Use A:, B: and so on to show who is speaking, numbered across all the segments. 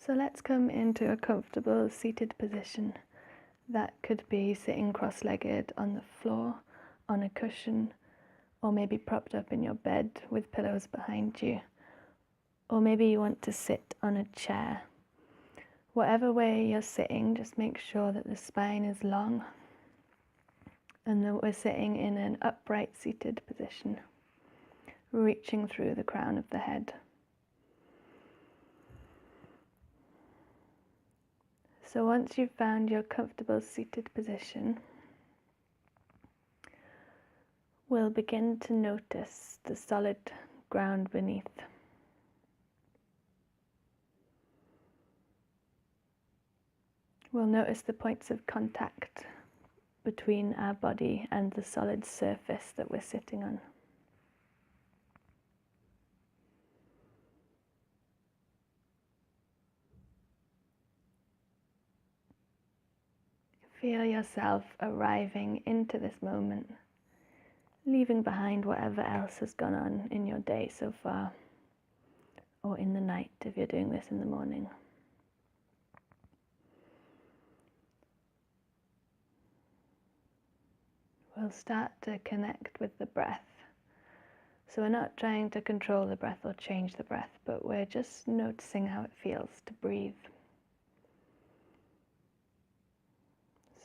A: So let's come into a comfortable seated position. That could be sitting cross-legged on the floor, on a cushion, or maybe propped up in your bed with pillows behind you. Or maybe you want to sit on a chair. Whatever way you're sitting, just make sure that the spine is long and that we're sitting in an upright seated position, reaching through the crown of the head. So once you've found your comfortable seated position, we'll begin to notice the solid ground beneath. We'll notice the points of contact between our body and the solid surface that we're sitting on. Feel yourself arriving into this moment, leaving behind whatever else has gone on in your day so far, or in the night if you're doing this in the morning. We'll start to connect with the breath. So we're not trying to control the breath or change the breath, but we're just noticing how it feels to breathe.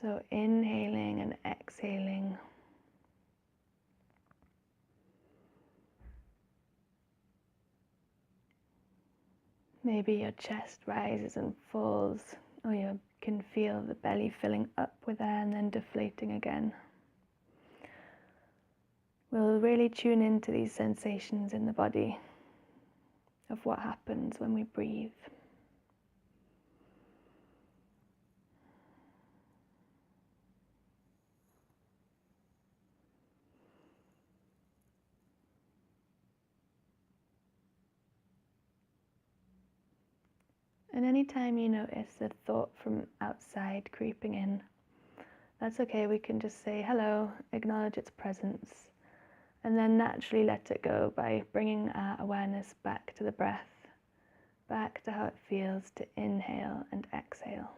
A: So inhaling and exhaling. Maybe your chest rises and falls, or you can feel the belly filling up with air and then deflating again. We'll really tune into these sensations in the body of what happens when we breathe. And anytime you notice a thought from outside creeping in, that's okay. We can just say hello, acknowledge its presence, and then naturally let it go by bringing our awareness back to the breath, back to how it feels to inhale and exhale.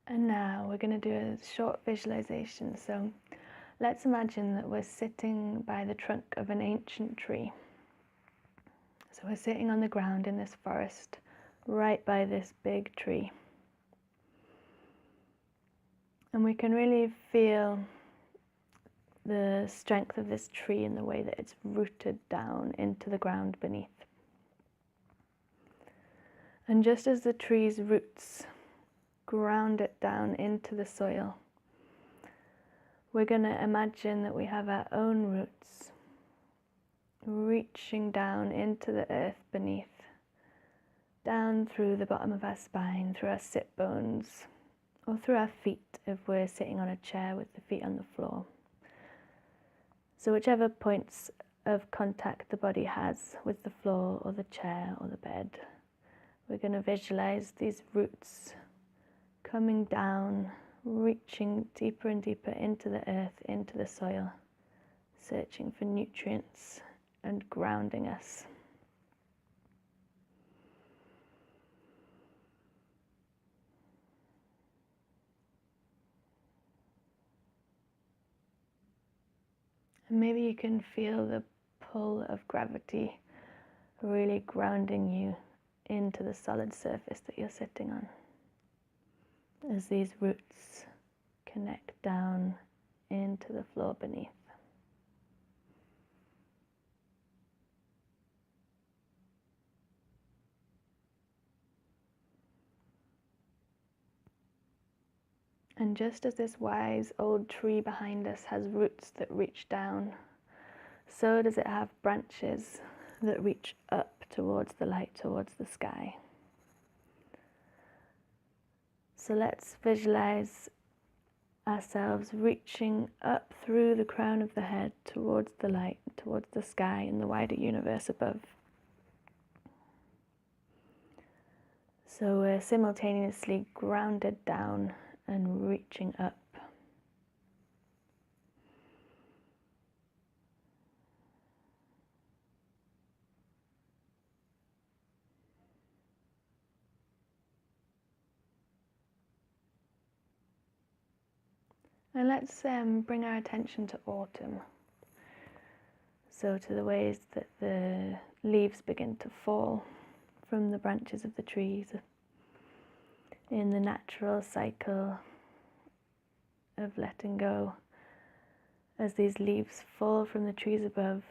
A: And now we're going to do a short visualization. So let's imagine that we're sitting by the trunk of an ancient tree. So we're sitting on the ground in this forest, right by this big tree. And we can really feel the strength of this tree in the way that it's rooted down into the ground beneath. And just as the tree's roots ground it down into the soil, we're going to imagine that we have our own roots reaching down into the earth beneath, down through the bottom of our spine, through our sit bones, or through our feet if we're sitting on a chair with the feet on the floor. So whichever points of contact the body has with the floor or the chair or the bed, we're going to visualize these roots coming down, reaching deeper and deeper into the earth, into the soil, searching for nutrients and grounding us. And maybe you can feel the pull of gravity really grounding you into the solid surface that you're sitting on, as these roots connect down into the floor beneath. And just as this wise old tree behind us has roots that reach down, so does it have branches that reach up towards the light, towards the sky. So let's visualize ourselves reaching up through the crown of the head towards the light, towards the sky and the wider universe above. So we're simultaneously grounded down and reaching up. And let's bring our attention to autumn. So to the ways that the leaves begin to fall from the branches of the trees in the natural cycle of letting go, as these leaves fall from the trees above,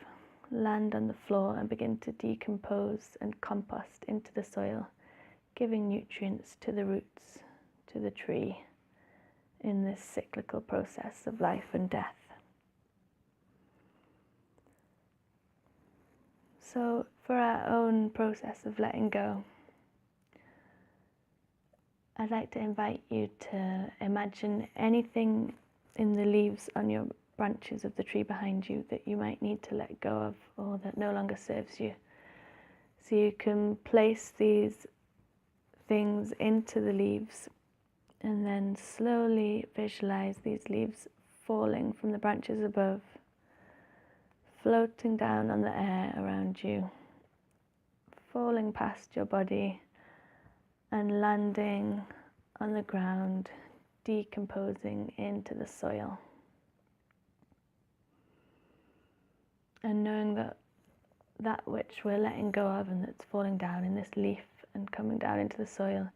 A: land on the floor and begin to decompose and compost into the soil, giving nutrients to the roots, to the tree, in this cyclical process of life and death. So for our own process of letting go, I'd like to invite you to imagine anything in the leaves on your branches of the tree behind you that you might need to let go of or that no longer serves you. So you can place these things into the leaves and then slowly visualize these leaves falling from the branches above, floating down on the air around you, falling past your body and landing on the ground, decomposing into the soil. And knowing that that which we're letting go of and that's falling down in this leaf and coming down into the soil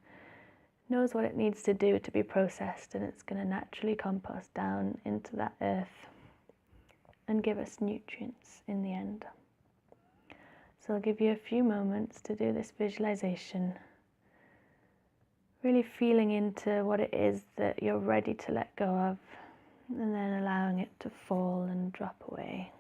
A: knows what it needs to do to be processed, and it's going to naturally compost down into that earth and give us nutrients in the end. So I'll give you a few moments to do this visualization, really feeling into what it is that you're ready to let go of, and then allowing it to fall and drop away.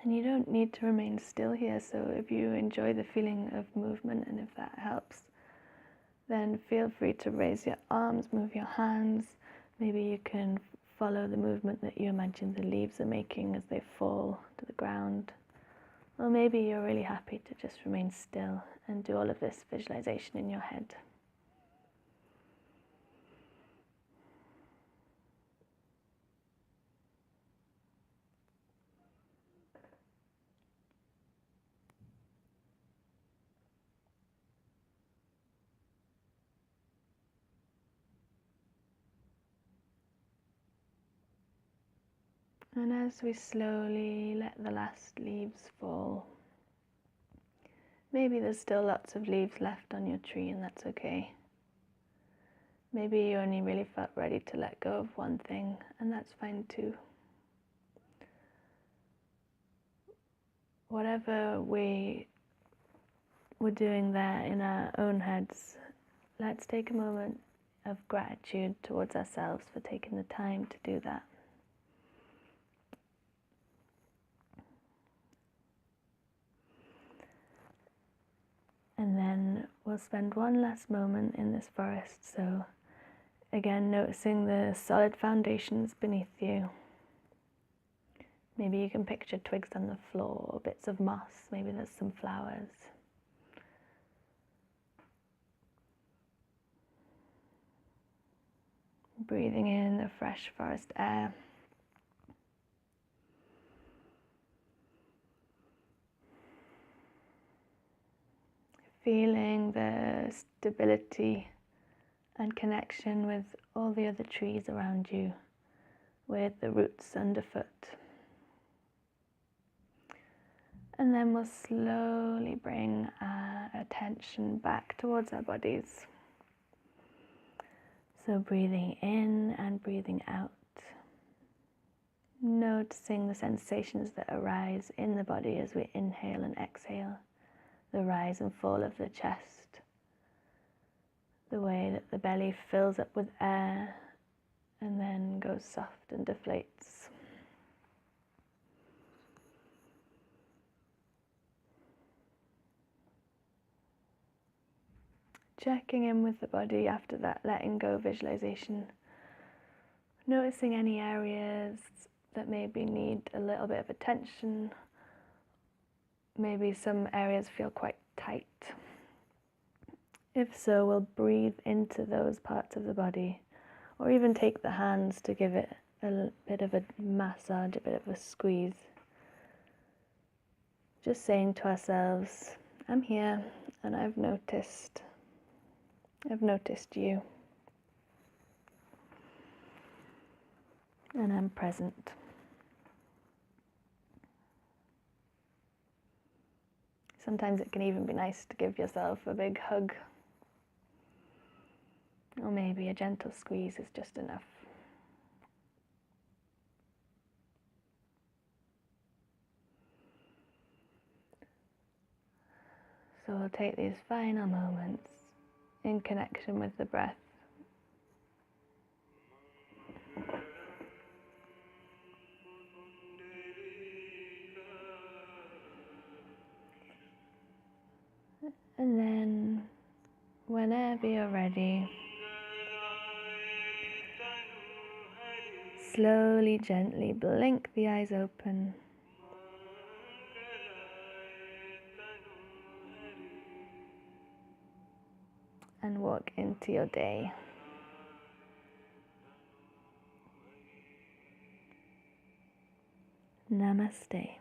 A: And you don't need to remain still here, so if you enjoy the feeling of movement and if that helps, then feel free to raise your arms, move your hands. Maybe you can follow the movement that you imagine the leaves are making as they fall to the ground. Or maybe you're really happy to just remain still and do all of this visualization in your head. And as we slowly let the last leaves fall, maybe there's still lots of leaves left on your tree, and that's okay. Maybe you only really felt ready to let go of one thing, and that's fine too. Whatever we were doing there in our own heads, let's take a moment of gratitude towards ourselves for taking the time to do that. And then we'll spend one last moment in this forest. So again, noticing the solid foundations beneath you. Maybe you can picture twigs on the floor, or bits of moss, maybe there's some flowers. Breathing in the fresh forest air. feeling the stability and connection with all the other trees around you, with the roots underfoot. And then we'll slowly bring our attention back towards our bodies. So breathing in and breathing out. Noticing the sensations that arise in the body as we inhale and exhale. The rise and fall of the chest. The way that the belly fills up with air and then goes soft and deflates. Checking in with the body after that letting go visualization. Noticing any areas that maybe need a little bit of attention. Maybe some areas feel quite tight. If so, we'll breathe into those parts of the body, or even take the hands to give it a bit of a massage, a bit of a squeeze. Just saying to ourselves, I'm here and I've noticed you. And I'm present. Sometimes it can even be nice to give yourself a big hug. Or maybe a gentle squeeze is just enough. So we'll take these final moments in connection with the breath. And then, whenever you're ready, slowly, gently blink the eyes open. And walk into your day. Namaste.